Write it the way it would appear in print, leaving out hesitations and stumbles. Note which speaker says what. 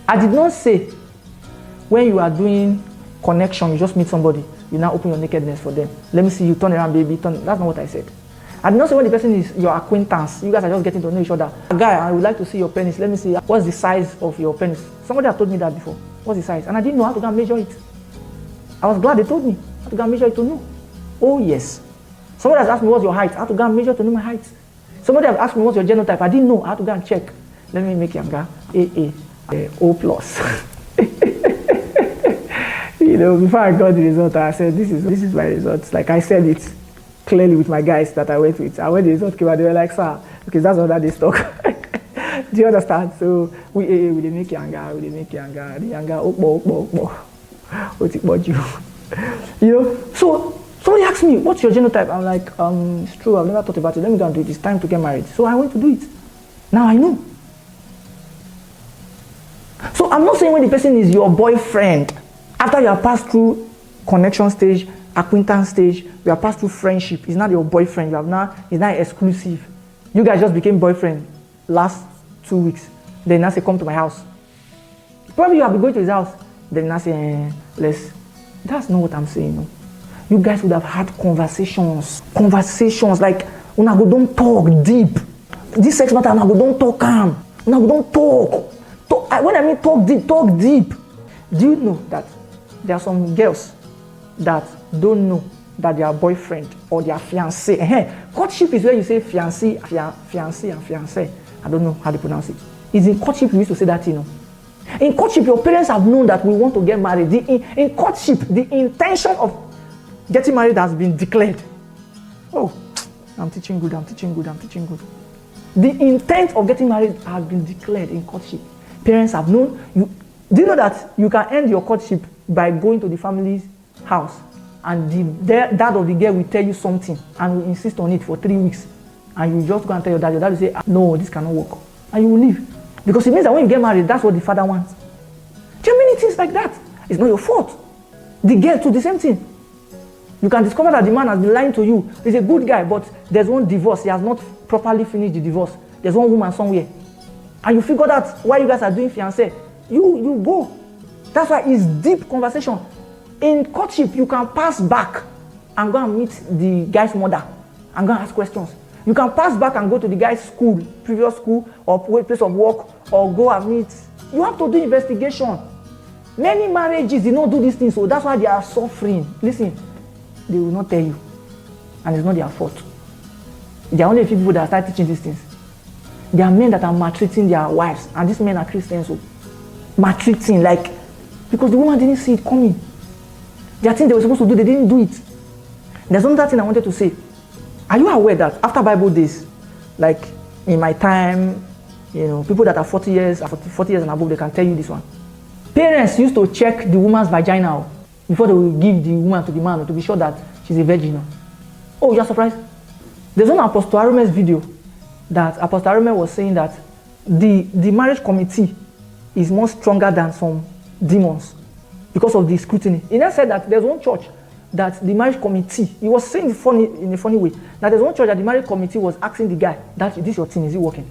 Speaker 1: I did not say when you are doing connection, you just meet somebody, you now open your nakedness for them. Let me see you, turn around, baby. Turn. That's not what I said. I did not say when the person is your acquaintance, you guys are just getting to know each other. A guy, I would like to see your penis. Let me see, what's the size of your penis? Somebody has told me that before. What's the size? And I didn't know how to go and measure it. I was glad they told me how to go and measure it to know. Oh yes. Somebody has asked me what's your height. I have to go and measure to know my height. Somebody has asked me what's your genotype. I didn't know. I have to go and check. Let me make younger. AA. O plus. You know, before I got the result, I said, this is my results. Like I said it clearly with my guys that I went with. And when the result came out, they were like, sir, because that's what they talk. Do you understand? So we AA, we make younger, we make younger, the younger, what you know? So somebody asked me, what's your genotype? I'm like, it's true, I've never thought about it. Let me go and do it. It's time to get married. So I went to do it. Now I know. So I'm not saying when the person is your boyfriend, after you have passed through connection stage, acquaintance stage, you have passed through friendship, he's not your boyfriend, he's not exclusive. You guys just became boyfriend last 2 weeks. Then now say, come to my house. Probably you have been going to his house. Then now say, that's not what I'm saying. No. You guys would have had conversations like, una go don't talk deep. This sex matter, una go don't talk calm. Una go don't talk. When I mean talk deep. Do you know that there are some girls that don't know that their boyfriend or their fiancé, courtship is where you say fiancé and fiancé. I don't know how to pronounce it. It's in courtship we used to say that, you know. In courtship, your parents have known that we want to get married. In courtship, the intention of getting married has been declared. Oh, I'm teaching good. The intent of getting married has been declared in courtship. Parents have known. Do you know that you can end your courtship by going to the family's house and the dad of the girl will tell you something and will insist on it for 3 weeks, and you just go and tell your dad will say, no, this cannot work, and you will leave. Because it means that when you get married, that's what the father wants. There are many things like that. It's not your fault. The girl too, the same thing. You can discover that the man has been lying to you. He's a good guy, but there's one divorce. He has not properly finished the divorce. There's one woman somewhere. And you figure out why you guys are doing fiancé. You go. That's why it's deep conversation. In courtship, you can pass back and go and meet the guy's mother and go and ask questions. You can pass back and go to the guy's school, previous school, or place of work, or go and meet. You have to do investigation. Many marriages did not do these things, so that's why they are suffering. Listen, they will not tell you, and it's not their fault. There are only a few people that start teaching these things. There are men that are maltreating their wives, and these men are Christians, so maltreating, like, because the woman didn't see it coming. There are things they were supposed to do, they didn't do it. There's another thing I wanted to say. Are you aware that after Bible days, like in my time, you know, people that are 40 years and above, they can tell you this one. Parents used to check the woman's vagina before they will give the woman to the man to be sure that she's a virgin. Oh, you're surprised? There's one Apostle Arume's video that Apostle Arume was saying that the marriage committee is more stronger than some demons because of the scrutiny. He then said that there's one church that the marriage committee, he was saying in a funny way, that there's one church that the marriage committee was asking the guy, that this your thing, is it working?